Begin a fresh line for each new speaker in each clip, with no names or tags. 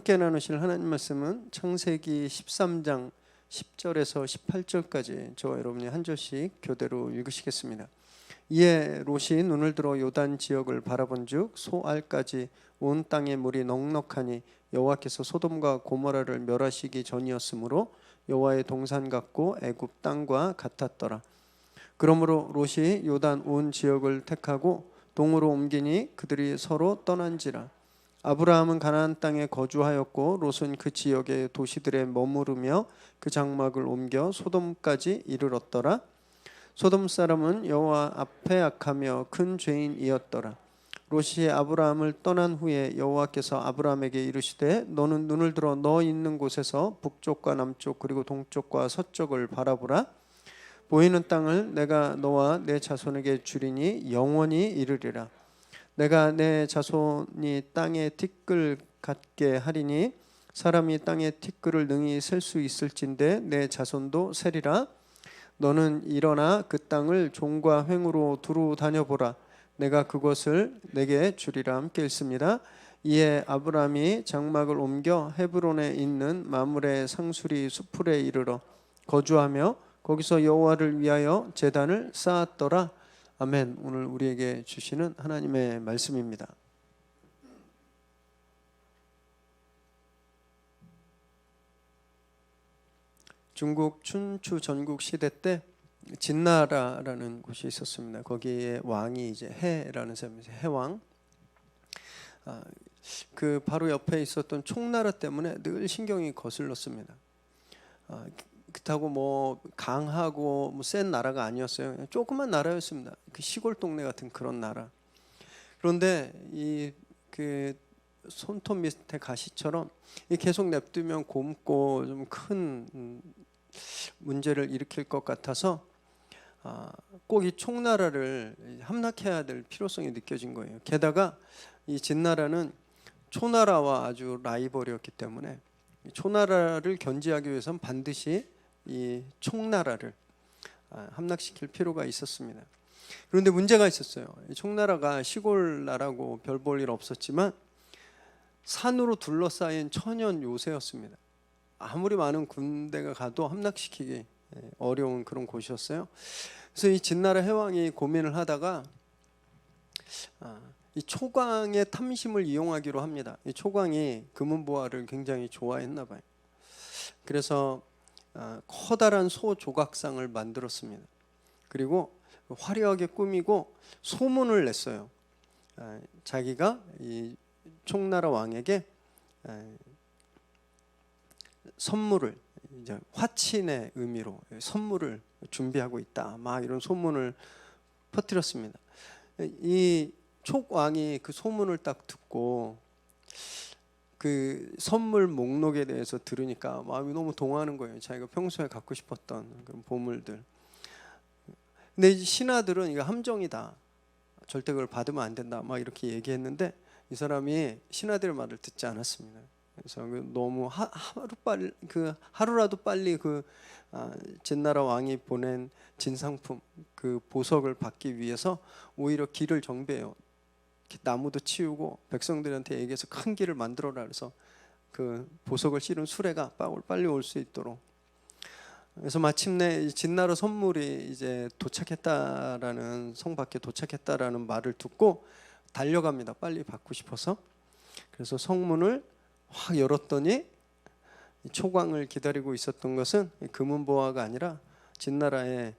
함께 나누실 하나님 말씀은 창세기 13장 10절에서 18절까지 저와 여러분이 한 절씩 교대로 읽으시겠습니다. 이에 롯이 눈을 들어 요단 지역을 바라본즉 소알까지 온 땅에 물이 넉넉하니 여호와께서 소돔과 고모라를 멸하시기 전이었으므로 여호와의 동산 같고 애굽 땅과 같았더라. 그러므로 롯이 요단 온 지역을 택하고 동으로 옮기니 그들이 서로 떠난지라. 아브라함은 가나안 땅에 거주하였고 롯은 그 지역의 도시들에 머무르며 그 장막을 옮겨 소돔까지 이르렀더라. 소돔 사람은 여호와 앞에 악하며 큰 죄인이었더라. 롯이 아브라함을 떠난 후에 여호와께서 아브라함에게 이르시되 너는 눈을 들어 너 있는 곳에서 북쪽과 남쪽 그리고 동쪽과 서쪽을 바라보라. 보이는 땅을 내가 너와 내 자손에게 주리니 영원히 이르리라. 내가 내 자손이 땅에 티끌 같게 하리니 사람이 땅에 티끌을 능히 셀 수 있을진데 내 자손도 세리라. 너는 일어나 그 땅을 종과 횡으로 두루 다녀보라. 내가 그것을 내게 주리라. 함께 읽습니다. 이에 아브라함이 장막을 옮겨 헤브론에 있는 마므레 상수리 수풀에 이르러 거주하며 거기서 여호와를 위하여 제단을 쌓았더라. 아멘. 오늘 우리에게 주시는 하나님의 말씀입니다. 중국 춘추 전국 시대 때 진나라라는 곳이 있었습니다. 거기에 왕이 이제 해라는 사람이죠. 해왕. 그 바로 옆에 있었던 총나라 때문에 늘 신경이 거슬렀습니다. 그렇다고 뭐 강하고 뭐 센 나라가 아니었어요. 조그만 나라였습니다. 그 시골 동네 같은 그런 나라. 그런데 이 그 손톱 밑에 가시처럼 계속 냅두면 곪고 좀 큰 문제를 일으킬 것 같아서 꼭 이 총나라를 함락해야 될 필요성이 느껴진 거예요. 게다가 이 진나라는 초나라와 아주 라이벌이었기 때문에 초나라를 견제하기 위해서는 반드시 이 총나라를 함락시킬 필요가 있었습니다. 그런데 문제가 있었어요. 이 총나라가 시골 나라고 별 볼 일 없었지만 산으로 둘러싸인 천연 요새였습니다. 아무리 많은 군대가 가도 함락시키기 어려운 그런 곳이었어요. 그래서 이 진나라 해왕이 고민을 하다가 이 초광의 탐심을 이용하기로 합니다. 이 초광이 금은보화를 굉장히 좋아했나 봐요. 그래서 커다란 소 조각상을 만들었습니다. 그리고 화려하게 꾸미고 소문을 냈어요. 자기가 이 총나라 왕에게 선물을, 이제 화친의 의미로 선물을 준비하고 있다. 막 이런 소문을 퍼뜨렸습니다. 이 촉왕이 그 소문을 딱 듣고 그 선물 목록에 대해서 들으니까 마음이 너무 동하는 거예요. 자기가 평소에 갖고 싶었던 그런 보물들. 근데 이 신하들은 이거 함정이다. 절대 그걸 받으면 안 된다. 막 이렇게 얘기했는데 이 사람이 신하들의 말을 듣지 않았습니다. 그래서 너무 하루라도 빨리 그 진나라 왕이 보낸 진상품 그 보석을 받기 위해서 오히려 길을 정비해요. 나무도 치우고 백성들한테 얘기해서 큰 길을 만들어라. 그래서 그 보석을 실은 수레가 빨리 올 수 있도록. 그래서 마침내 진나라 선물이 이제 도착했다라는, 성 밖에 도착했다라는 말을 듣고 달려갑니다. 빨리 받고 싶어서. 그래서 성문을 확 열었더니 초광을 기다리고 있었던 것은 금은보화가 아니라 진나라의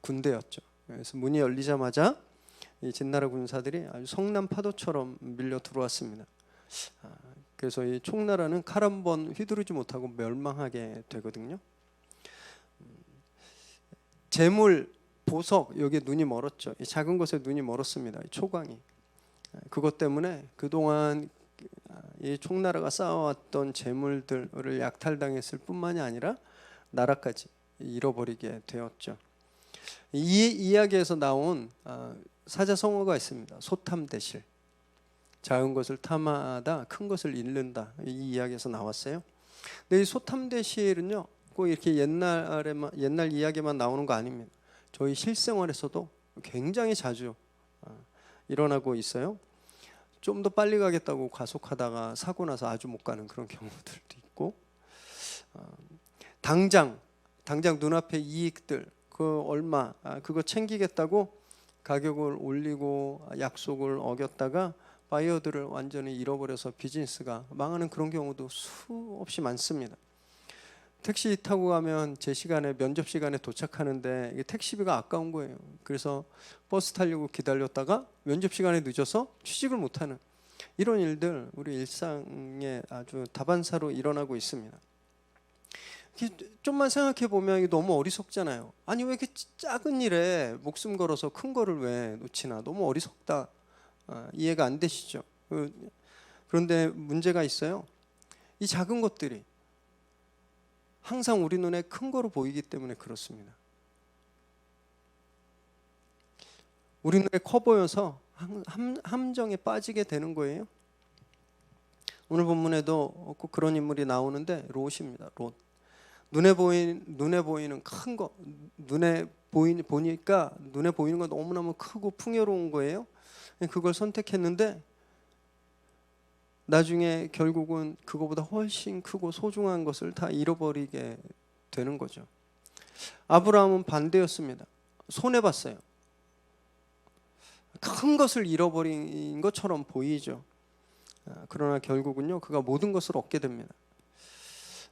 군대였죠. 그래서 문이 열리자마자 이 진나라 군사들이 아주 성남 파도처럼 밀려 들어왔습니다. 그래서 이 총나라는 칼 한 번 휘두르지 못하고 멸망하게 되거든요. 재물, 보석, 여기에 눈이 멀었죠. 이 작은 것에 눈이 멀었습니다. 이 초광이. 그것 때문에 그동안 이 총나라가 쌓아왔던 재물들을 약탈당했을 뿐만이 아니라 나라까지 잃어버리게 되었죠. 이 이야기에서 나온 사자성어가 있습니다. 소탐대실. 작은 것을 탐하다 큰 것을 잃는다. 이 이야기에서 나왔어요. 근데 이 소탐대실은요, 꼭 이렇게 옛날 이야기만 나오는 거 아닙니다. 저희 실생활에서도 굉장히 자주 일어나고 있어요. 좀 더 빨리 가겠다고 가속하다가 사고 나서 아주 못 가는 그런 경우들도 있고, 당장 눈앞에 이익들 그 얼마 그거 챙기겠다고 가격을 올리고 약속을 어겼다가 바이어들을 완전히 잃어버려서 비즈니스가 망하는 그런 경우도 수없이 많습니다. 택시 타고 가면 제 시간에 면접 시간에 도착하는데 이게 택시비가 아까운 거예요. 그래서 버스 타려고 기다렸다가 면접 시간에 늦어서 취직을 못하는 이런 일들 우리 일상에 아주 다반사로 일어나고 있습니다. 좀만 생각해 보면 이게 너무 어리석잖아요. 아니 왜 이렇게 작은 일에 목숨 걸어서 큰 거를 왜 놓치나, 너무 어리석다. 이해가 안 되시죠? 그런데 문제가 있어요. 이 작은 것들이 항상 우리 눈에 큰 거로 보이기 때문에 그렇습니다. 우리 눈에 커 보여서 함정에 빠지게 되는 거예요. 오늘 본문에도 꼭 그런 인물이 나오는데 롯입니다. 롯. 눈에 보이는 큰 거, 보니까 눈에 보이는 건 너무너무 크고 풍요로운 거예요. 그걸 선택했는데 나중에 결국은 그거보다 훨씬 크고 소중한 것을 다 잃어버리게 되는 거죠. 아브라함은 반대였습니다. 손해봤어요. 큰 것을 잃어버린 것처럼 보이죠. 그러나 결국은요, 그가 모든 것을 얻게 됩니다.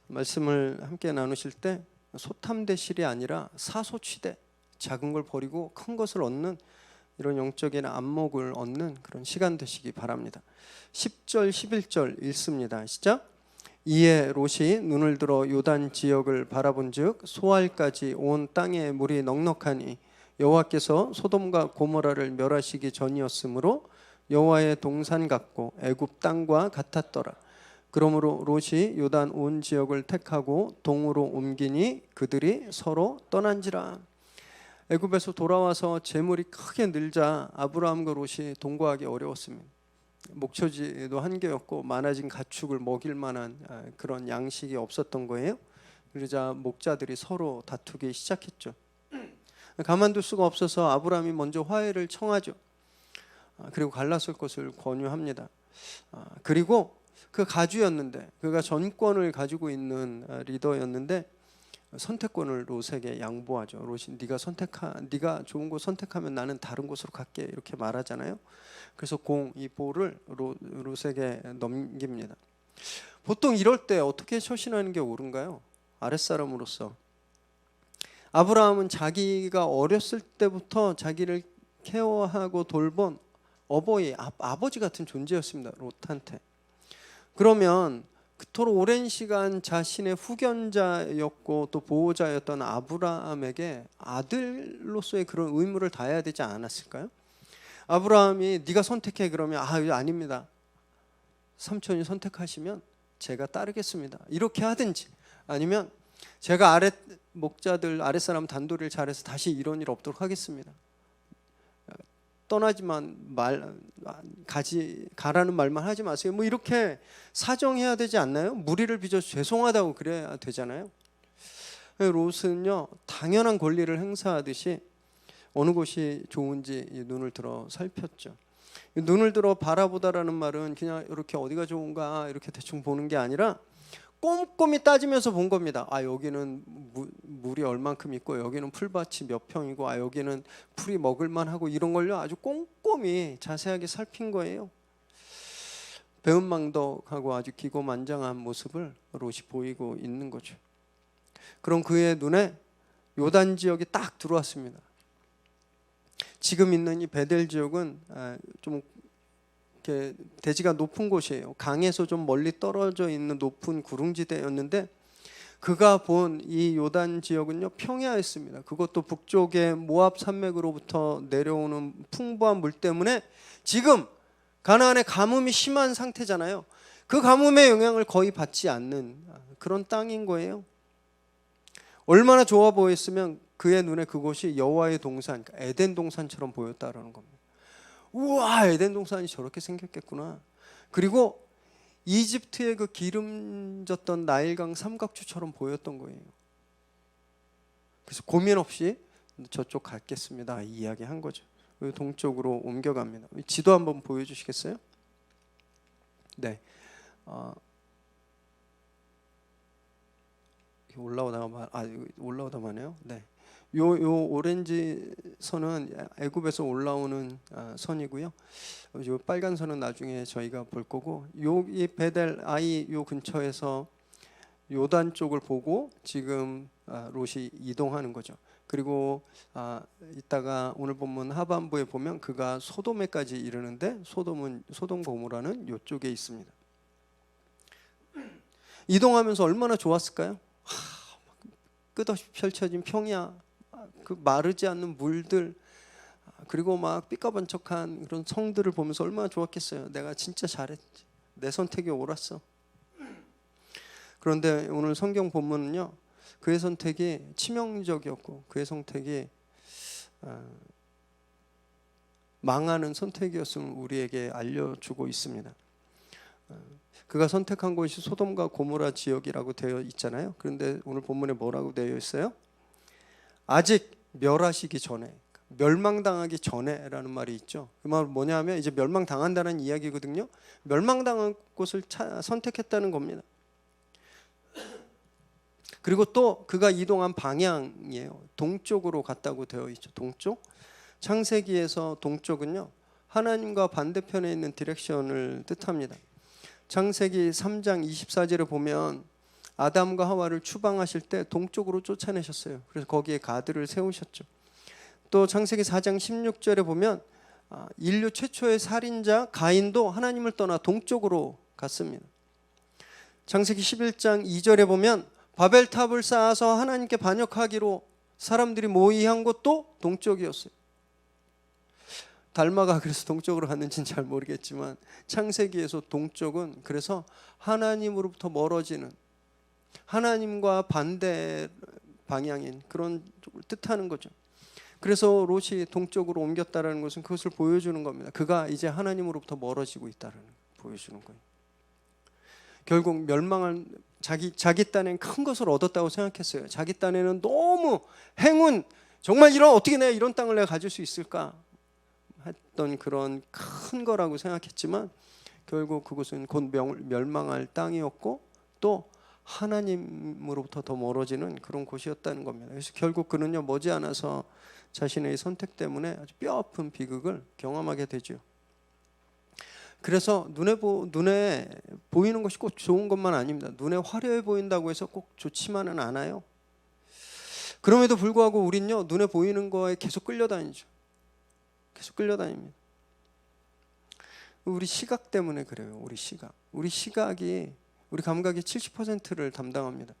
말씀을 함께 나누실 때 소탐대실이 아니라 사소취대, 작은 걸 버리고 큰 것을 얻는 이런 영적인 안목을 얻는 그런 시간 되시기 바랍니다. 10절 11절 읽습니다. 시작. 이에 롯이 눈을 들어 요단 지역을 바라본즉 소알까지 온 땅에 물이 넉넉하니 여호와께서 소돔과 고모라를 멸하시기 전이었으므로 여호와의 동산 같고 애굽 땅과 같았더라. 그러므로 롯이 요단 온 지역을 택하고 동으로 옮기니 그들이 서로 떠난지라. 애굽에서 돌아와서 재물이 크게 늘자 아브라함과 롯이 동거하기 어려웠습니다. 목초지도 한계였고 많아진 가축을 먹일 만한 그런 양식이 없었던 거예요. 그러자 목자들이 서로 다투기 시작했죠. 가만둘 수가 없어서 아브라함이 먼저 화해를 청하죠. 그리고 갈라설 것을 권유합니다. 그리고 그 가주였는데, 그가 전권을 가지고 있는 리더였는데 선택권을 롯에게 양보하죠. 롯이 네가 좋은 곳 선택하면 나는 다른 곳으로 갈게, 이렇게 말하잖아요. 그래서 이 볼을 롯에게 넘깁니다. 보통 이럴 때 어떻게 처신하는 게 옳은가요? 아랫사람으로서 아브라함은 자기가 어렸을 때부터 자기를 케어하고 돌본 어버이, 아버지 같은 존재였습니다. 롯한테. 그러면 그토록 오랜 시간 자신의 후견자였고 또 보호자였던 아브라함에게 아들로서의 그런 의무를 다해야 되지 않았을까요? 아브라함이 네가 선택해 그러면 아닙니다. 삼촌이 선택하시면 제가 따르겠습니다. 이렇게 하든지, 아니면 제가 아랫사람 단도리를 잘해서 다시 이런 일 없도록 하겠습니다. 떠나지만 가라는 말만 하지 마세요. 뭐 이렇게 사정해야 되지 않나요? 무리를 빚어서 죄송하다고 그래야 되잖아요. 롯은요, 당연한 권리를 행사하듯이 어느 곳이 좋은지 눈을 들어 살폈죠. 눈을 들어 바라보다라는 말은 그냥 이렇게 어디가 좋은가 이렇게 대충 보는 게 아니라 꼼꼼히 따지면서 본 겁니다. 여기는 물이 얼만큼 있고 여기는 풀밭이 몇 평이고 여기는 풀이 먹을만 하고, 이런 걸요 아주 꼼꼼히 자세하게 살핀 거예요. 배은망덕하고 아주 기고만장한 모습을 롯이 보이고 있는 거죠. 그럼 그의 눈에 요단 지역이 딱 들어왔습니다. 지금 있는 이 베델 지역은 좀 이렇게 대지가 높은 곳이에요. 강에서 좀 멀리 떨어져 있는 높은 구릉지대였는데 그가 본 이 요단 지역은요 평야였습니다. 그것도 북쪽의 모압 산맥으로부터 내려오는 풍부한 물 때문에 지금 가나안의 가뭄이 심한 상태잖아요. 그 가뭄의 영향을 거의 받지 않는 그런 땅인 거예요. 얼마나 좋아 보였으면 그의 눈에 그곳이 여호와의 동산, 에덴 동산처럼 보였다라는 겁니다. 우와, 에덴 동산이 저렇게 생겼겠구나. 그리고 이집트의 그 기름졌던 나일강 삼각추처럼 보였던 거예요. 그래서 고민 없이 저쪽 갔겠습니다, 이야기한 거죠. 동쪽으로 옮겨갑니다. 지도 한번 보여주시겠어요? 네, 올라오다마네요. 네, 요 오렌지 선은 애굽에서 올라오는 선이고요. 요 빨간 선은 나중에 저희가 볼 거고, 이 베델 아이 요 근처에서 요단 쪽을 보고 지금 롯이 이동하는 거죠. 그리고 이따가 오늘 본문 하반부에 보면 그가 소돔에까지 이르는데 소돔 고모라는 요쪽에 있습니다. 이동하면서 얼마나 좋았을까요? 끝없이 펼쳐진 평야, 그 마르지 않는 물들, 그리고 막 삐까번쩍한 그런 성들을 보면서 얼마나 좋았겠어요. 내가 진짜 잘했지, 내 선택이 옳았어. 그런데 오늘 성경 본문은요, 그의 선택이 치명적이었고 그의 선택이 망하는 선택이었음을 우리에게 알려주고 있습니다. 그가 선택한 곳이 소돔과 고모라 지역이라고 되어 있잖아요. 그런데 오늘 본문에 뭐라고 되어 있어요? 아직 멸하시기 전에, 멸망당하기 전에라는 말이 있죠. 그 말은 뭐냐면 이제 멸망당한다는 이야기거든요. 멸망당한 곳을 선택했다는 겁니다. 그리고 또 그가 이동한 방향이에요. 동쪽으로 갔다고 되어 있죠. 동쪽. 창세기에서 동쪽은요, 하나님과 반대편에 있는 디렉션을 뜻합니다. 창세기 3장 24절에 보면 아담과 하와를 추방하실 때 동쪽으로 쫓아내셨어요. 그래서 거기에 가드를 세우셨죠. 또 창세기 4장 16절에 보면 인류 최초의 살인자 가인도 하나님을 떠나 동쪽으로 갔습니다. 창세기 11장 2절에 보면 바벨탑을 쌓아서 하나님께 반역하기로 사람들이 모의한 곳도 동쪽이었어요. 달마가 그래서 동쪽으로 갔는지는 잘 모르겠지만 창세기에서 동쪽은 그래서 하나님으로부터 멀어지는, 하나님과 반대 방향인 그런 쪽을 뜻하는 거죠. 그래서 롯이 동쪽으로 옮겼다는 것은 그것을 보여주는 겁니다. 그가 이제 하나님으로부터 멀어지고 있다는 보여주는 거예요. 결국 멸망한 자기 딴엔 큰 것을 얻었다고 생각했어요. 자기 딴에는 너무 행운, 정말 어떻게 내가 이런 땅을 내가 가질 수 있을까 했던 그런 큰 거라고 생각했지만 결국 그것은 곧 멸망할 땅이었고 또 하나님으로부터 더 멀어지는 그런 곳이었다는 겁니다. 그래서 결국 그는요, 머지않아서 자신의 선택 때문에 아주 뼈아픈 비극을 경험하게 되죠. 그래서 눈에 보이는 것이 꼭 좋은 것만 아닙니다. 눈에 화려해 보인다고 해서 꼭 좋지만은 않아요. 그럼에도 불구하고 우린요, 눈에 보이는 거에 계속 끌려다니죠. 계속 끌려다닙니다. 우리 시각 때문에 그래요. 우리 시각이, 우리 감각의 70%를 담당합니다.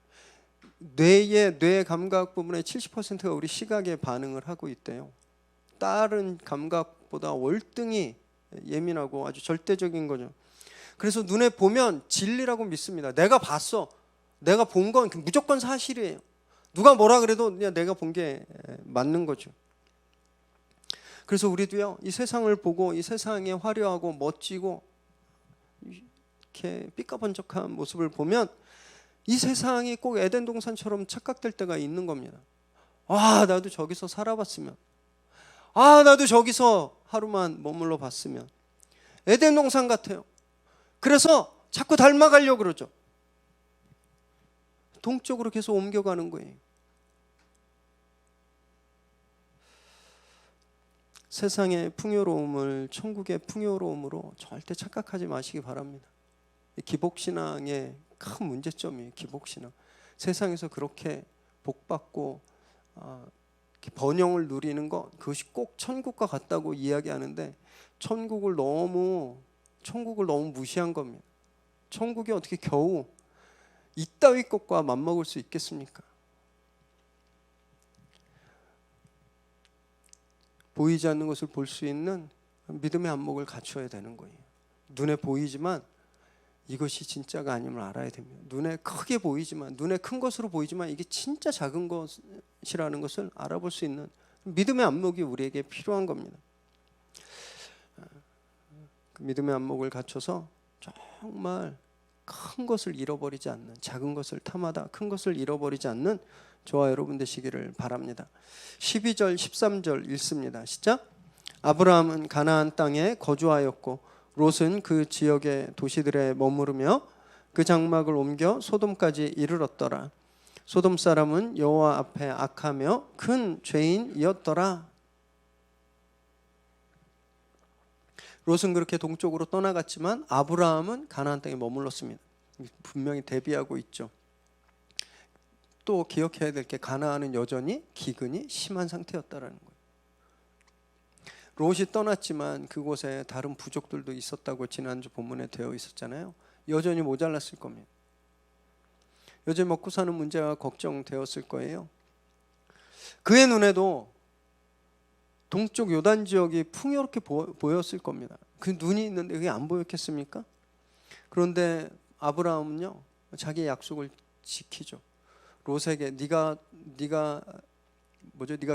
뇌 감각 부분의 70%가 우리 시각에 반응을 하고 있대요. 다른 감각보다 월등히 예민하고 아주 절대적인 거죠. 그래서 눈에 보면 진리라고 믿습니다. 내가 봤어, 내가 본 건 무조건 사실이에요. 누가 뭐라 그래도 그냥 내가 본 게 맞는 거죠. 그래서 우리도요, 이 세상을 보고 이 세상에 화려하고 멋지고 이렇게 삐까번쩍한 모습을 보면 이 세상이 꼭 에덴 동산처럼 착각될 때가 있는 겁니다. 나도 저기서 살아봤으면, 나도 저기서 하루만 머물러 봤으면. 에덴 동산 같아요. 그래서 자꾸 닮아가려고 그러죠. 동쪽으로 계속 옮겨가는 거예요. 세상의 풍요로움을 천국의 풍요로움으로 절대 착각하지 마시기 바랍니다. 기복신앙의 큰 문제점이에요. 기복신앙. 세상에서 그렇게 복받고 번영을 누리는 것, 그것이 꼭 천국과 같다고 이야기하는데 천국을 너무 무시한 겁니다. 천국이 어떻게 겨우 이따위 것과 맞먹을 수 있겠습니까? 보이지 않는 것을 볼 수 있는 믿음의 안목을 갖춰야 되는 거예요. 눈에 보이지만 이것이 진짜가 아님을 알아야 됩니다. 눈에 크게 보이지만, 눈에 큰 것으로 보이지만 이게 진짜 작은 것이라는 것을 알아볼 수 있는 믿음의 안목이 우리에게 필요한 겁니다. 그 믿음의 안목을 갖춰서 정말 큰 것을 잃어버리지 않는, 작은 것을 탐하다 큰 것을 잃어버리지 않는 저와 여러분 되시기를 바랍니다. 12절 13절 읽습니다. 시작. 아브라함은 가나안 땅에 거주하였고 롯은 그 지역의 도시들에 머무르며 그 장막을 옮겨 소돔까지 이르렀더라. 소돔 사람은 여호와 앞에 악하며 큰 죄인이었더라. 롯은 그렇게 동쪽으로 떠나갔지만 아브라함은 가나안 땅에 머물렀습니다. 분명히 대비하고 있죠. 또 기억해야 될 게 가나안은 여전히 기근이 심한 상태였다라는 거예요. 롯이 떠났지만 그곳에 다른 부족들도 있었다고 지난주 본문에 되어 있었잖아요. 여전히 모자랐을 겁니다. 여전히 먹고 사는 문제가 걱정되었을 거예요. 그의 눈에도 동쪽 요단 지역이 풍요롭게 보였을 겁니다. 그 눈이 있는데 그게 안 보였겠습니까? 그런데 아브라함은요, 자기의 약속을 지키죠. 롯에게 네가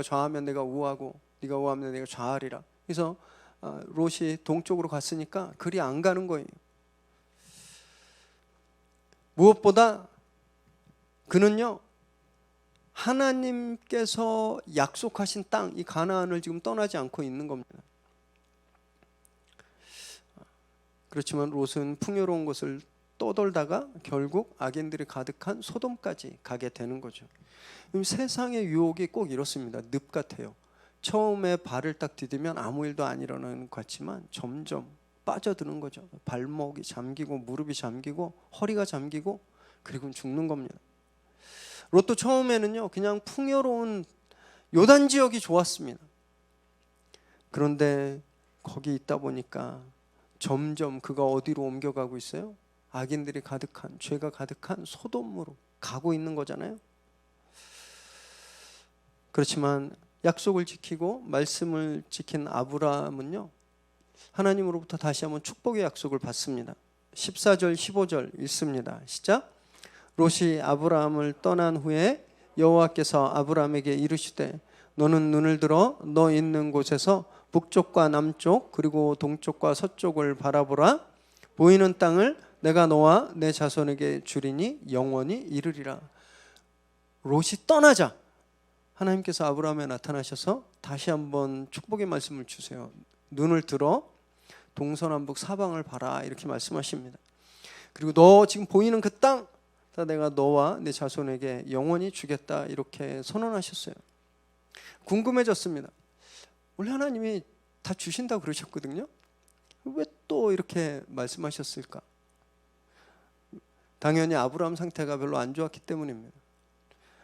좌하면 내가 우하고 네가 우하면 내가 좌하리라. 그래서 롯이 동쪽으로 갔으니까 그리 안 가는 거예요. 무엇보다 그는요, 하나님께서 약속하신 땅, 이 가나안을 지금 떠나지 않고 있는 겁니다. 그렇지만 롯은 풍요로운 곳을 떠돌다가 결국 악인들이 가득한 소돔까지 가게 되는 거죠. 세상의 유혹이 꼭 이렇습니다. 늪 같아요. 처음에 발을 딱 디디면 아무 일도 안 일어나는 것 같지만 점점 빠져드는 거죠. 발목이 잠기고 무릎이 잠기고 허리가 잠기고 그리고 죽는 겁니다. 롯도 처음에는요, 그냥 풍요로운 요단 지역이 좋았습니다. 그런데 거기 있다 보니까 점점 그가 어디로 옮겨가고 있어요? 악인들이 가득한, 죄가 가득한 소돔으로 가고 있는 거잖아요. 그렇지만 약속을 지키고 말씀을 지킨 아브라함은요, 하나님으로부터 다시 한번 축복의 약속을 받습니다. 14절 15절 읽습니다. 시작. 롯이 아브라함을 떠난 후에 여호와께서 아브라함에게 이르시되 너는 눈을 들어 너 있는 곳에서 북쪽과 남쪽 그리고 동쪽과 서쪽을 바라보라. 보이는 땅을 내가 너와 내 자손에게 주리니 영원히 이르리라. 롯이 떠나자 하나님께서 아브라함에 나타나셔서 다시 한번 축복의 말씀을 주세요. 눈을 들어 동서남북 사방을 봐라 이렇게 말씀하십니다. 그리고 너 지금 보이는 그 땅 다 내가 너와 내 자손에게 영원히 주겠다 이렇게 선언하셨어요. 궁금해졌습니다. 원래 하나님이 다 주신다고 그러셨거든요. 왜 또 이렇게 말씀하셨을까? 당연히 아브라함 상태가 별로 안 좋았기 때문입니다.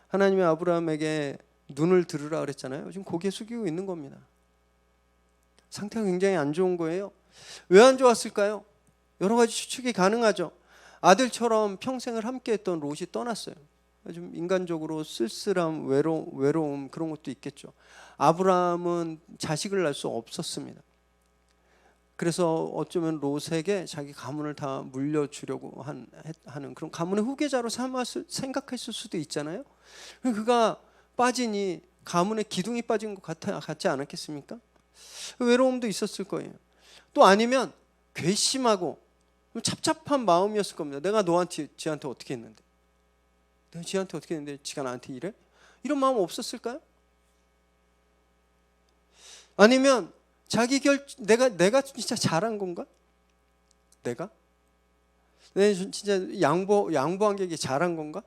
하나님이 아브라함에게 눈을 들으라 그랬잖아요. 지금 고개 숙이고 있는 겁니다. 상태가 굉장히 안 좋은 거예요. 왜 안 좋았을까요? 여러 가지 추측이 가능하죠. 아들처럼 평생을 함께했던 롯이 떠났어요. 좀 인간적으로 쓸쓸함, 외로움 그런 것도 있겠죠. 아브라함은 자식을 낳을 수 없었습니다. 그래서 어쩌면 롯에게 자기 가문을 다 물려주려고 하는 그런 가문의 후계자로 생각했을 수도 있잖아요. 그가 빠지니 가문의 기둥이 빠진 것 같지 않았겠습니까? 외로움도 있었을 거예요. 또 아니면 괘씸하고 찹찹한 마음이었을 겁니다. 내가 지한테 어떻게 했는데? 내가 지한테 어떻게 했는데 지가 나한테 이래? 이런 마음 없었을까요? 아니면 내가 진짜 잘한 건가? 내가 진짜 양보한 게 잘한 건가?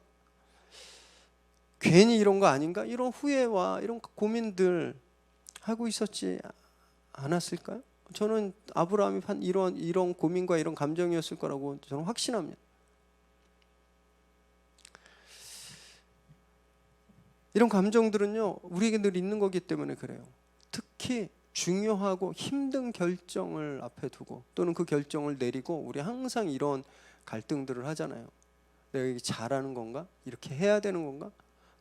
괜히 이런 거 아닌가? 이런 후회와 이런 고민들 하고 있었지 않았을까요? 저는 아브라함이 한 이런 고민과 이런 감정이었을 거라고 저는 확신합니다. 이런 감정들은요, 우리에게 늘 있는 거기 때문에 그래요. 특히 중요하고 힘든 결정을 앞에 두고 또는 그 결정을 내리고 우리 항상 이런 갈등들을 하잖아요. 내가 이게 잘하는 건가? 이렇게 해야 되는 건가?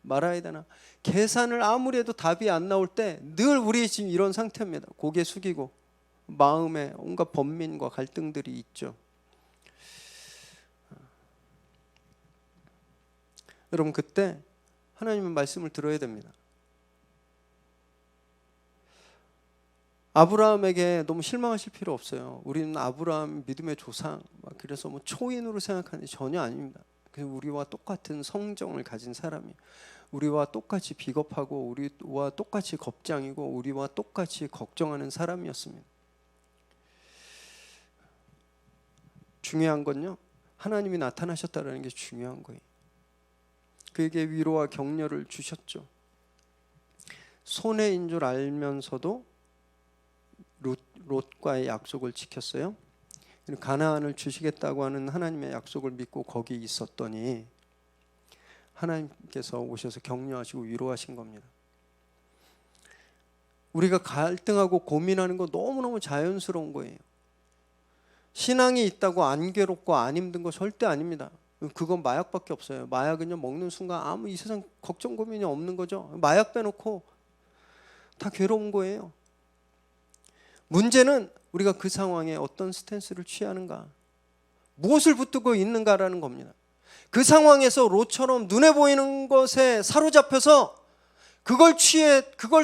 말아야 되나? 계산을 아무리 해도 답이 안 나올 때 늘 우리 지금 이런 상태입니다. 고개 숙이고 마음에 온갖 번민과 갈등들이 있죠. 여러분 그때 하나님의 말씀을 들어야 됩니다. 아브라함에게 너무 실망하실 필요 없어요. 우리는 아브라함 믿음의 조상, 그래서 뭐 초인으로 생각하는 게 전혀 아닙니다. 우리와 똑같은 성정을 가진 사람이, 우리와 똑같이 비겁하고 우리와 똑같이 겁장이고 우리와 똑같이 걱정하는 사람이었습니다. 중요한 건요, 하나님이 나타나셨다는 게 중요한 거예요. 그에게 위로와 격려를 주셨죠. 손해인 줄 알면서도 롯과의 약속을 지켰어요. 가나안을 주시겠다고 하는 하나님의 약속을 믿고 거기 있었더니 하나님께서 오셔서 격려하시고 위로하신 겁니다. 우리가 갈등하고 고민하는 거 너무너무 자연스러운 거예요. 신앙이 있다고 안 괴롭고 안 힘든 거 절대 아닙니다. 그건 마약밖에 없어요. 마약은요, 먹는 순간 아무 이 세상 걱정 고민이 없는 거죠. 마약 빼놓고 다 괴로운 거예요. 문제는 우리가 그 상황에 어떤 스탠스를 취하는가, 무엇을 붙들고 있는가라는 겁니다. 그 상황에서 롯처럼 눈에 보이는 것에 사로잡혀서 그걸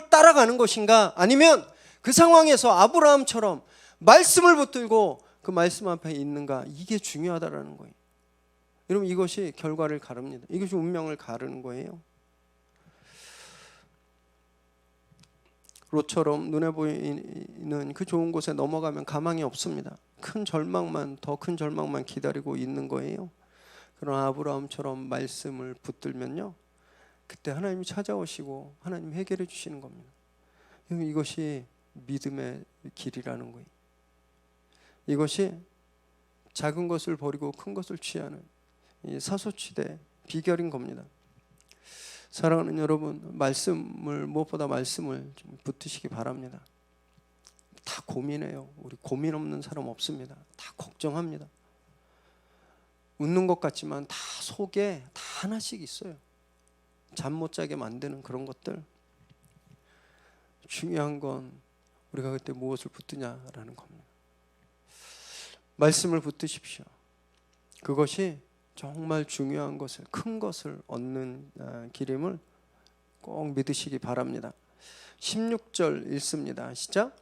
따라가는 것인가, 아니면 그 상황에서 아브라함처럼 말씀을 붙들고 그 말씀 앞에 있는가, 이게 중요하다라는 거예요. 여러분, 이것이 결과를 가릅니다. 이것이 운명을 가르는 거예요. 롯처럼 눈에 보이는 그 좋은 곳에 넘어가면 가망이 없습니다. 더 큰 절망만 기다리고 있는 거예요. 그러나 아브라함처럼 말씀을 붙들면요, 그때 하나님이 찾아오시고 하나님 해결해 주시는 겁니다. 이것이 믿음의 길이라는 거예요. 이것이 작은 것을 버리고 큰 것을 취하는 이 사소치대 비결인 겁니다. 사랑하는 여러분, 무엇보다 말씀을 좀 붙드시기 바랍니다. 다 고민해요. 우리 고민 없는 사람 없습니다. 다 걱정합니다. 웃는 것 같지만 다 속에 다 하나씩 있어요. 잠 못 자게 만드는 그런 것들. 중요한 건 우리가 그때 무엇을 붙드냐라는 겁니다. 말씀을 붙드십시오. 그것이 정말 중요한 것을, 큰 것을 얻는 길임을 꼭 믿으시기 바랍니다. 16절 읽습니다. 시작.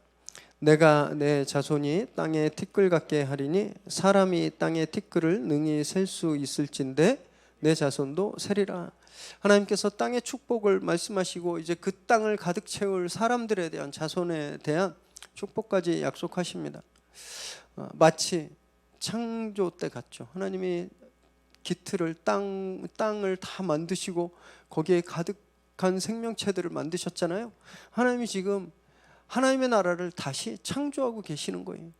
내가 내 자손이 땅에 티끌 같게 하리니 사람이 땅의 티끌을 능히 셀 수 있을진데 내 자손도 세리라. 하나님께서 땅의 축복을 말씀하시고 이제 그 땅을 가득 채울 사람들에 대한, 자손에 대한 축복까지 약속하십니다. 마치 창조 때 같죠. 하나님이 기틀을, 땅을 다 만드시고 거기에 가득한 생명체들을 만드셨잖아요. 하나님이 지금 하나님의 나라를 다시 창조하고 계시는 거예요.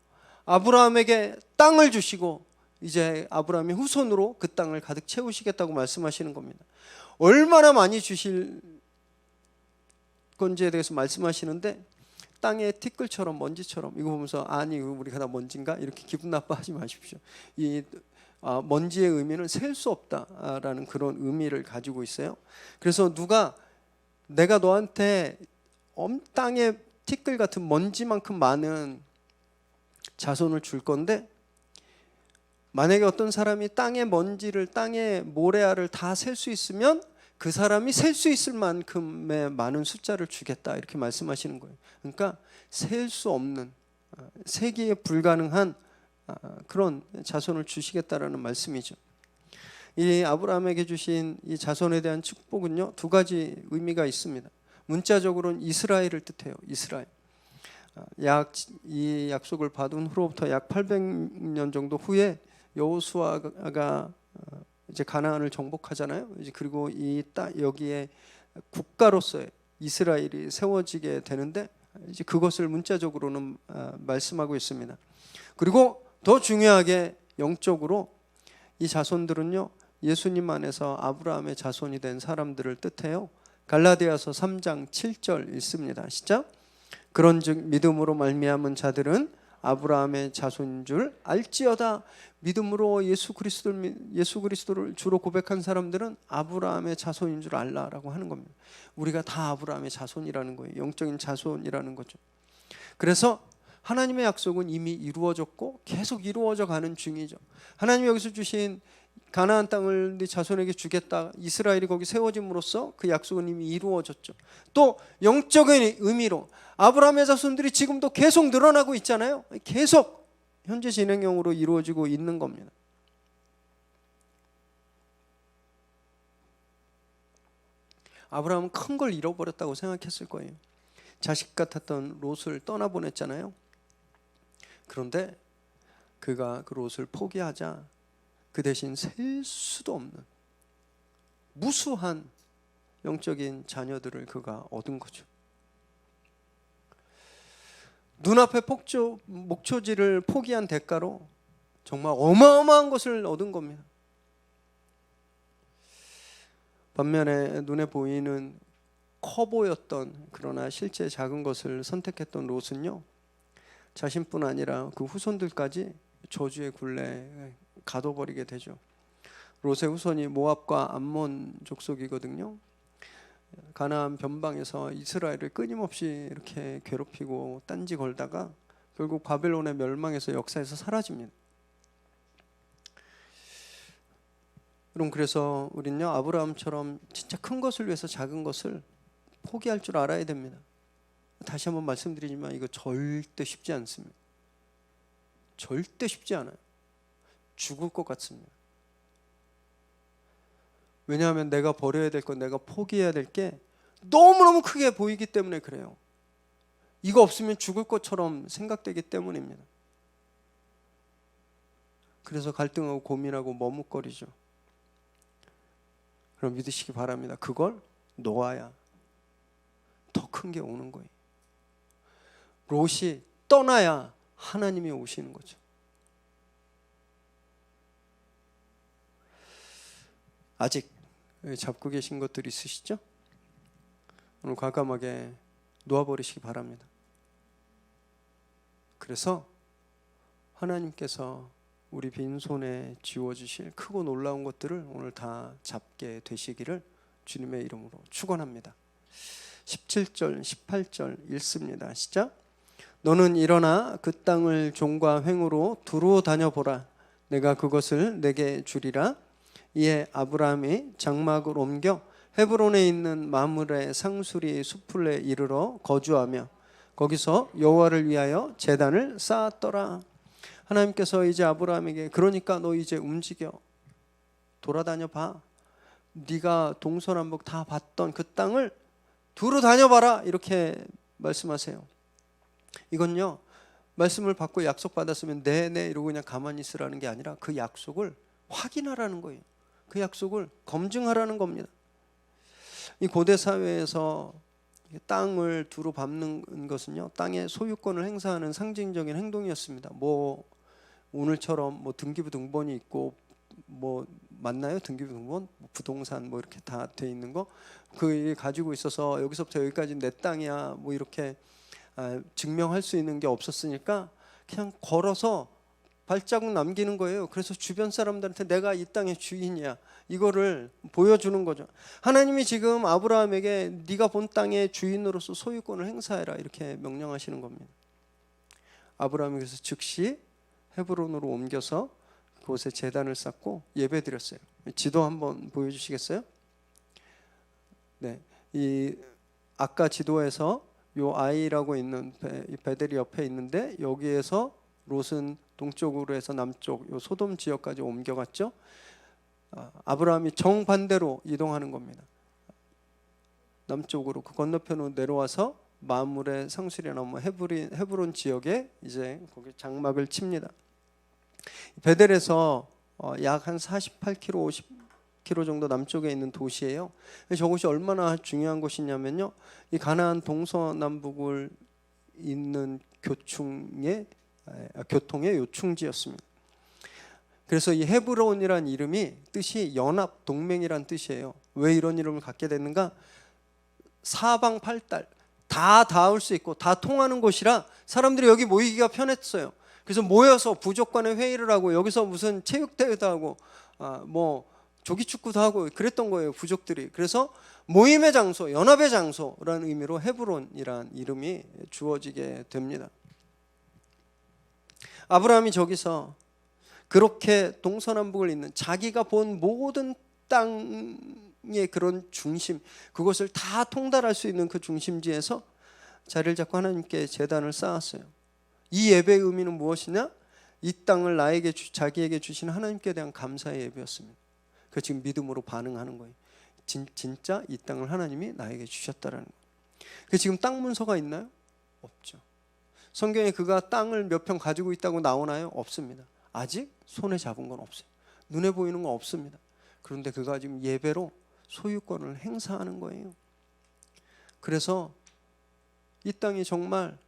아브라함에게 땅을 주시고 이제 아브라함의 후손으로 그 땅을 가득 채우시겠다고 말씀하시는 겁니다. 얼마나 많이 주실 건지에 대해서 말씀하시는데, 땅의 티끌처럼, 먼지처럼, 이거 보면서 아니 우리가 다 먼지인가 이렇게 기분 나빠하지 마십시오. 이 먼지의 의미는 셀 수 없다라는 그런 의미를 가지고 있어요. 그래서 누가 내가 너한테 땅의 티끌 같은 먼지만큼 많은 자손을 줄 건데, 만약에 어떤 사람이 땅의 먼지를, 땅의 모래알을 다 셀 수 있으면 그 사람이 셀 수 있을 만큼의 많은 숫자를 주겠다, 이렇게 말씀하시는 거예요. 그러니까 셀 수 없는, 세기에 불가능한 그런 자손을 주시겠다라는 말씀이죠. 이 아브라함에게 주신 이 자손에 대한 축복은요, 두 가지 의미가 있습니다. 문자적으로는 이스라엘을 뜻해요. 이스라엘. 이 약속을 받은 후로부터 약 800년 정도 후에 여호수아가 이제 가나안을 정복하잖아요. 이제 그리고 여기에 국가로서의 이스라엘이 세워지게 되는데, 이제 그것을 문자적으로는 말씀하고 있습니다. 그리고 더 중요하게 영적으로 이 자손들은요, 예수님 안에서 아브라함의 자손이 된 사람들을 뜻해요. 갈라디아서 3장 7절 읽습니다. 시작. 그런즉 믿음으로 말미암은 자들은 아브라함의 자손인 줄 알지어다. 믿음으로 예수 그리스도를 주로 고백한 사람들은 아브라함의 자손인 줄 알라라고 하는 겁니다. 우리가 다 아브라함의 자손이라는 거예요. 영적인 자손이라는 거죠. 그래서 하나님의 약속은 이미 이루어졌고 계속 이루어져 가는 중이죠. 하나님이 여기서 주신 가나안 땅을 네 자손에게 주겠다, 이스라엘이 거기 세워짐으로써 그 약속은 이미 이루어졌죠. 또 영적인 의미로 아브라함의 자손들이 지금도 계속 늘어나고 있잖아요. 계속 현재 진행형으로 이루어지고 있는 겁니다. 아브라함은 큰 걸 잃어버렸다고 생각했을 거예요. 자식 같았던 롯을 떠나보냈잖아요. 그런데 그가 그 롯을 포기하자 그 대신 셀 수도 없는 무수한 영적인 자녀들을 그가 얻은 거죠. 눈앞에 목초지를 포기한 대가로 정말 어마어마한 것을 얻은 겁니다. 반면에 눈에 보이는 커 보였던 그러나 실제 작은 것을 선택했던 롯은요, 자신뿐 아니라 그 후손들까지 저주의 굴레에 가둬버리게 되죠. 롯의 후손이 모압과 암몬 족속이거든요. 가나안 변방에서 이스라엘을 끊임없이 이렇게 괴롭히고 딴지 걸다가 결국 바벨론의 멸망에서 역사에서 사라집니다. 그럼 그래서 우리는요, 아브라함처럼 진짜 큰 것을 위해서 작은 것을 포기할 줄 알아야 됩니다. 다시 한번 말씀드리지만 이거 절대 쉽지 않습니다. 절대 쉽지 않아요. 죽을 것 같습니다. 왜냐하면 내가 버려야 될 것, 내가 포기해야 될 게 너무너무 크게 보이기 때문에 그래요. 이거 없으면 죽을 것처럼 생각되기 때문입니다. 그래서 갈등하고 고민하고 머뭇거리죠. 그럼 믿으시기 바랍니다. 그걸 놓아야 더 큰 게 오는 거예요. 롯이 떠나야 하나님이 오시는 거죠. 아직 잡고 계신 것들 있으시죠? 오늘 과감하게 놓아버리시기 바랍니다. 그래서 하나님께서 우리 빈손에 쥐어주실 크고 놀라운 것들을 오늘 다 잡게 되시기를 주님의 이름으로 축원합니다. 17절 18절 읽습니다. 시작. 너는 일어나 그 땅을 종과 횡으로 두루 다녀보라. 내가 그것을 내게 주리라. 이에 아브라함이 장막을 옮겨 헤브론에 있는 마므레 상수리 수풀에 이르러 거주하며 거기서 여호와를 위하여 제단을 쌓았더라. 하나님께서 이제 아브라함에게 그러니까 너 이제 움직여 돌아다녀 봐. 네가 동서남북 다 봤던 그 땅을 두루 다녀봐라 이렇게 말씀하세요. 이건요, 말씀을 받고 약속받았으면 네네 이러고 그냥 가만히 있으라는 게 아니라 그 약속을 확인하라는 거예요. 그 약속을 검증하라는 겁니다. 이 고대 사회에서 땅을 두루 밟는 것은요, 땅의 소유권을 행사하는 상징적인 행동이었습니다. 뭐 오늘처럼 뭐 등기부 등본이 있고 뭐 맞나요? 등기부 등본, 부동산 뭐 이렇게 다 돼 있는 거, 그 가지고 있어서 여기서부터 여기까지 내 땅이야 뭐 이렇게 증명할 수 있는 게 없었으니까 그냥 걸어서 발자국 남기는 거예요. 그래서 주변 사람들한테 내가 이 땅의 주인이야 이거를 보여주는 거죠. 하나님이 지금 아브라함에게 네가 본 땅의 주인으로서 소유권을 행사해라 이렇게 명령하시는 겁니다. 아브라함이 그래서 즉시 헤브론으로 옮겨서 그곳에 제단을 쌓고 예배드렸어요. 지도 한번 보여주시겠어요? 네, 이 아까 지도에서 요 아이라고 있는 베델이 옆에 있는데 여기에서 롯은 동쪽으로 해서 남쪽 요 소돔 지역까지 옮겨갔죠. 아브라함이 정반대로 이동하는 겁니다. 남쪽으로 그 건너편으로 내려와서 마므레 상수리나 뭐 헤브론 지역에 이제 거기 장막을 칩니다. 베델에서 약 한 48km, 50km 정도 남쪽에 있는 도시예요. 저곳이 얼마나 중요한 곳이냐면요, 이 가나안 동서남북을 잇는 교통의 요충지였습니다. 그래서 이 헤브론이란 이름이 뜻이 연합 동맹이란 뜻이에요. 왜 이런 이름을 갖게 됐는가? 사방팔달 다 닿을 수 있고 다 통하는 곳이라 사람들이 여기 모이기가 편했어요. 그래서 모여서 부족 간에 회의를 하고 여기서 무슨 체육대회도 하고 뭐 조기축구도 하고 그랬던 거예요, 부족들이. 그래서 모임의 장소, 연합의 장소라는 의미로 헤브론이란 이름이 주어지게 됩니다. 아브라함이 저기서 그렇게 동서남북을 잇는 자기가 본 모든 땅의 그런 중심, 그것을 다 통달할 수 있는 그 중심지에서 자리를 잡고 하나님께 제단을 쌓았어요. 이 예배의 의미는 무엇이냐? 이 땅을 자기에게 주신 하나님께 대한 감사의 예배였습니다. 그 지금 믿음으로 반응하는 거예요. 진짜 이 땅을 하나님이 나에게 주셨다라는 거예요. 그 지금 땅 문서가 있나요? 없죠. 성경에 그가 땅을 몇 평 가지고 있다고 나오나요? 없습니다. 아직 손에 잡은 건 없어요. 눈에 보이는 건 없습니다. 그런데 그가 지금 예배로 소유권을 행사하는 거예요. 그래서 이 땅이 정말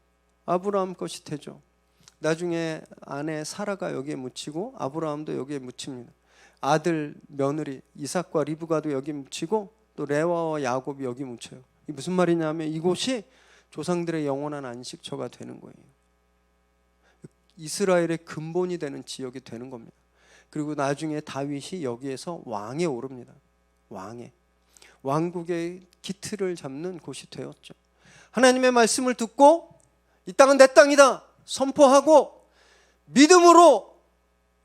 아브라함 것이 되죠. 나중에 아내 사라가 여기에 묻히고 아브라함도 여기에 묻힙니다. 아들 며느리 이삭과 리브가도 여기 묻히고 또 레와와 야곱이 여기 묻혀요. 이 무슨 말이냐면 이곳이 조상들의 영원한 안식처가 되는 거예요. 이스라엘의 근본이 되는 지역이 되는 겁니다. 그리고 나중에 다윗이 여기에서 왕에 오릅니다. 왕국의 기틀을 잡는 곳이 되었죠. 하나님의 말씀을 듣고 이 땅은 내 땅이다 선포하고 믿음으로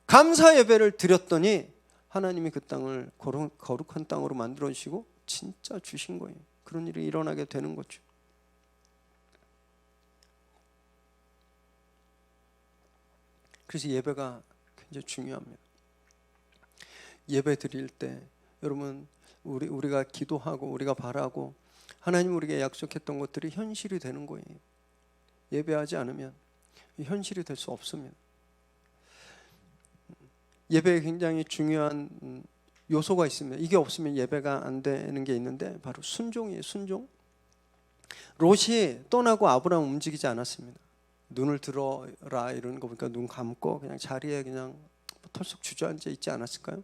감사 예배를 드렸더니 하나님이 그 땅을 거룩한 땅으로 만들어 주시고 진짜 주신 거예요. 그런 일이 일어나게 되는 거죠. 그래서 예배가 굉장히 중요합니다. 예배 드릴 때 여러분 우리가 기도하고 우리가 바라고 하나님 우리에게 약속했던 것들이 현실이 되는 거예요. 예배하지 않으면 현실이 될 수 없습니다. 예배에 굉장히 중요한 요소가 있습니다. 이게 없으면 예배가 안 되는 게 있는데 바로 순종이에요. 순종. 롯이 떠나고 아브라함 움직이지 않았습니다. 눈을 들어라 이러는 거 보니까 눈 감고 그냥 자리에 그냥 털썩 주저앉아 있지 않았을까요?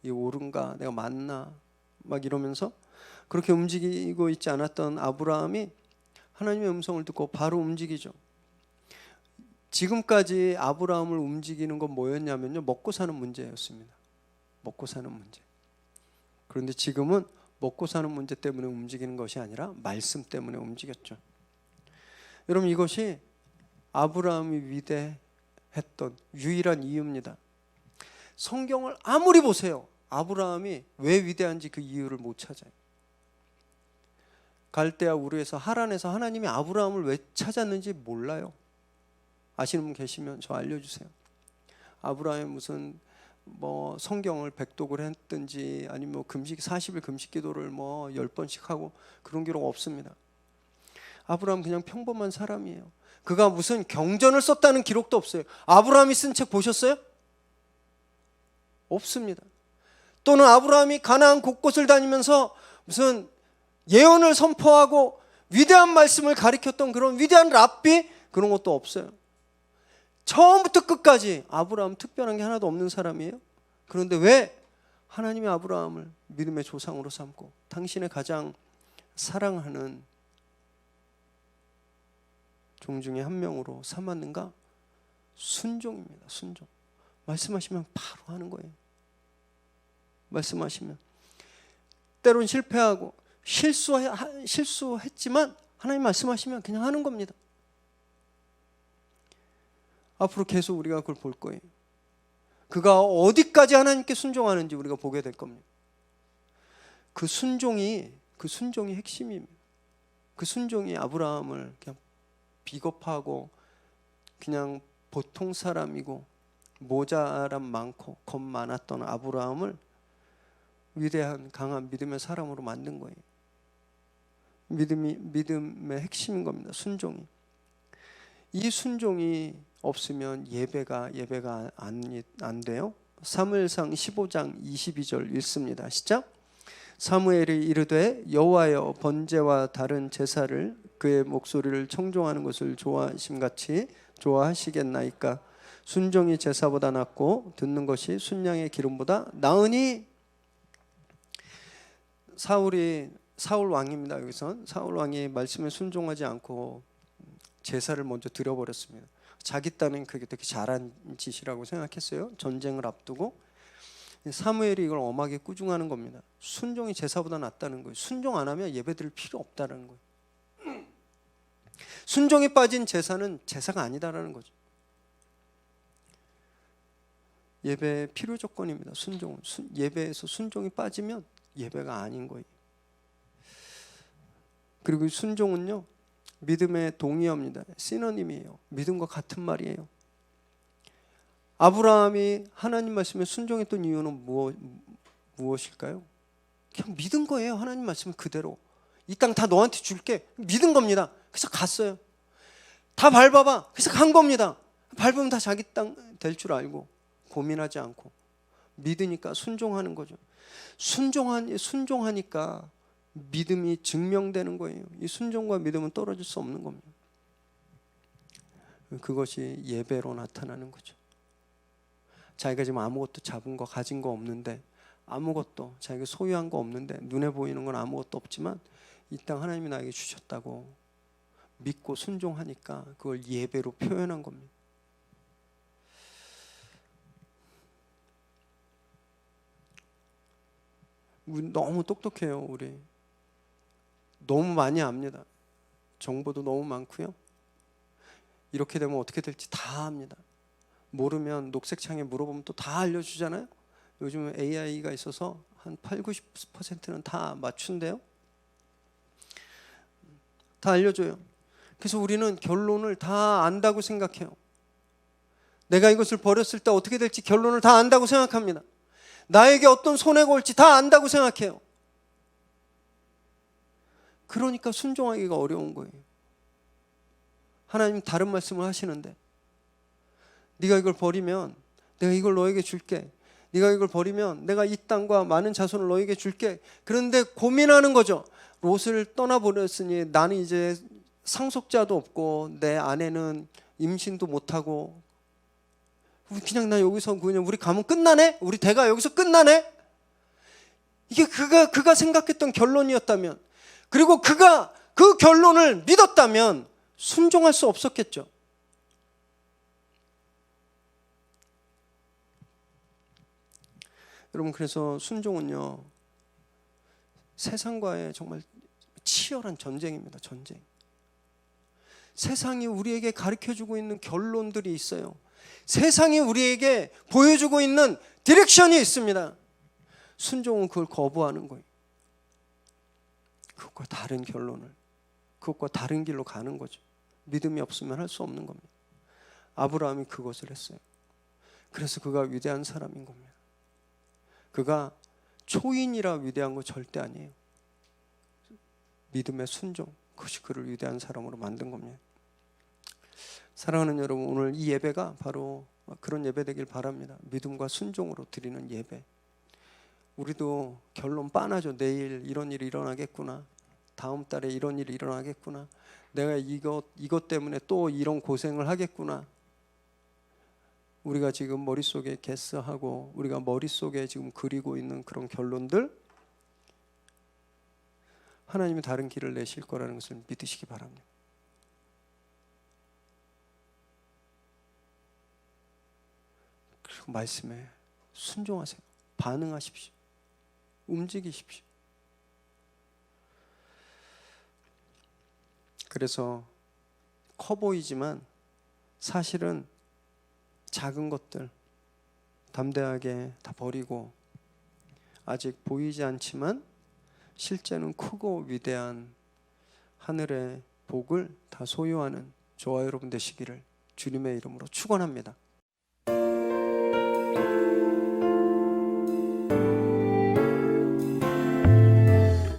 이 옳은가 내가 맞나 막 이러면서 그렇게 움직이고 있지 않았던 아브라함이 하나님의 음성을 듣고 바로 움직이죠. 지금까지 아브라함을 움직이는 건 뭐였냐면요, 먹고 사는 문제였습니다. 먹고 사는 문제. 그런데 지금은 먹고 사는 문제 때문에 움직이는 것이 아니라 말씀 때문에 움직였죠. 여러분 이것이 아브라함이 위대했던 유일한 이유입니다. 성경을 아무리 보세요, 아브라함이 왜 위대한지 그 이유를 못 찾아요. 갈대아 우르에서 하란에서 하나님이 아브라함을 왜 찾았는지 몰라요. 아시는 분 계시면 저 알려주세요. 아브라함이 무슨 성경을 백독을 했든지 아니면 금식 40일 금식 기도를 10번씩 하고 그런 기록 없습니다. 아브라함 그냥 평범한 사람이에요. 그가 무슨 경전을 썼다는 기록도 없어요. 아브라함이 쓴 책 보셨어요? 없습니다. 또는 아브라함이 가나안 곳곳을 다니면서 무슨 예언을 선포하고 위대한 말씀을 가리켰던 그런 위대한 랍비 그런 것도 없어요. 처음부터 끝까지 아브라함 특별한 게 하나도 없는 사람이에요. 그런데 왜 하나님이 아브라함을 믿음의 조상으로 삼고 당신의 가장 사랑하는 종 중에 한 명으로 삼았는가? 순종입니다. 순종. 말씀하시면 바로 하는 거예요. 말씀하시면 때론 실패하고 실수했지만 하나님 말씀하시면 그냥 하는 겁니다. 앞으로 계속 우리가 그걸 볼 거예요. 그가 어디까지 하나님께 순종하는지 우리가 보게 될 겁니다. 그 순종이 핵심입니다. 그 순종이 아브라함을 그냥 비겁하고 그냥 보통 사람이고 모자람 많고 겁 많았던 아브라함을 위대한 강한 믿음의 사람으로 만든 거예요. 믿음의 핵심인 겁니다. 순종이. 이 순종이 없으면 예배가 안 돼요. 사무엘상 15장 22절 읽습니다. 시작. 사무엘이 이르되 여호와여 번제와 다른 제사를 그의 목소리를 청종하는 것을 좋아하심같이 좋아하시겠나이까. 순종이 제사보다 낫고 듣는 것이 순양의 기름보다 나으니. 사울 왕입니다. 여기선 사울 왕이 말씀에 순종하지 않고 제사를 먼저 드려버렸습니다. 자기 딴엔 그게 되게 잘한 짓이라고 생각했어요. 전쟁을 앞두고. 사무엘이 이걸 엄하게 꾸중하는 겁니다. 순종이 제사보다 낫다는 거예요. 순종 안 하면 예배드릴 필요 없다는 거예요. 순종이 빠진 제사는 제사가 아니다라는 거죠. 예배의 필요 조건입니다. 순종은. 예배에서 순종이 빠지면 예배가 아닌 거예요. 그리고 순종은요, 믿음의 동의어입니다. 시노님이에요. 믿음과 같은 말이에요. 아브라함이 하나님 말씀에 순종했던 이유는 무엇일까요? 그냥 믿은 거예요. 하나님 말씀을 그대로. 이 땅 다 너한테 줄게. 믿은 겁니다. 그래서 갔어요. 다 밟아봐. 그래서 간 겁니다. 밟으면 다 자기 땅 될 줄 알고. 고민하지 않고 믿으니까 순종하는 거죠. 순종하니까 믿음이 증명되는 거예요. 이 순종과 믿음은 떨어질 수 없는 겁니다. 그것이 예배로 나타나는 거죠. 자기가 지금 아무것도 잡은 거 가진 거 없는데, 아무것도 자기가 소유한 거 없는데, 눈에 보이는 건 아무것도 없지만 이 땅 하나님이 나에게 주셨다고 믿고 순종하니까 그걸 예배로 표현한 겁니다. 우리 너무 똑똑해요. 우리 너무 많이 압니다. 정보도 너무 많고요. 이렇게 되면 어떻게 될지 다 압니다. 모르면 녹색창에 물어보면 또 다 알려주잖아요. 요즘은 AI가 있어서 한 80-90%는 다 맞춘대요. 다 알려줘요. 그래서 우리는 결론을 다 안다고 생각해요. 내가 이것을 버렸을 때 어떻게 될지 결론을 다 안다고 생각합니다. 나에게 어떤 손해가 올지 다 안다고 생각해요. 그러니까 순종하기가 어려운 거예요. 하나님 다른 말씀을 하시는데, 네가 이걸 버리면 내가 이걸 너에게 줄게. 네가 이걸 버리면 내가 이 땅과 많은 자손을 너에게 줄게. 그런데 고민하는 거죠. 롯을 떠나버렸으니 나는 이제 상속자도 없고 내 아내는 임신도 못하고, 그냥 나 여기서 그냥 우리 가면 끝나네? 우리 대가 여기서 끝나네? 이게 그가 생각했던 결론이었다면, 그리고 그가 그 결론을 믿었다면 순종할 수 없었겠죠. 여러분, 그래서 순종은요, 세상과의 정말 치열한 전쟁입니다. 전쟁. 세상이 우리에게 가르쳐주고 있는 결론들이 있어요. 세상이 우리에게 보여주고 있는 디렉션이 있습니다. 순종은 그걸 거부하는 거예요. 그것과 다른 결론을, 그것과 다른 길로 가는 거죠. 믿음이 없으면 할 수 없는 겁니다. 아브라함이 그것을 했어요. 그래서 그가 위대한 사람인 겁니다. 그가 초인이라 위대한 거 절대 아니에요. 믿음의 순종, 그것이 그를 위대한 사람으로 만든 겁니다. 사랑하는 여러분, 오늘 이 예배가 바로 그런 예배 되길 바랍니다. 믿음과 순종으로 드리는 예배. 우리도 결론 빤하죠. 내일 이런 일이 일어나겠구나, 다음 달에 이런 일이 일어나겠구나, 내가 이것 때문에 또 이런 고생을 하겠구나. 우리가 지금 머릿속에 개스하고 우리가 머릿속에 지금 그리고 있는 그런 결론들, 하나님이 다른 길을 내실 거라는 것을 믿으시기 바랍니다. 그리고 말씀에 순종하세요. 반응하십시오. 움직이십시오. 그래서 커 보이지만 사실은 작은 것들 담대하게 다 버리고, 아직 보이지 않지만 실제는 크고 위대한 하늘의 복을 다 소유하는 저와 여러분 되시기를 주님의 이름으로 축원합니다.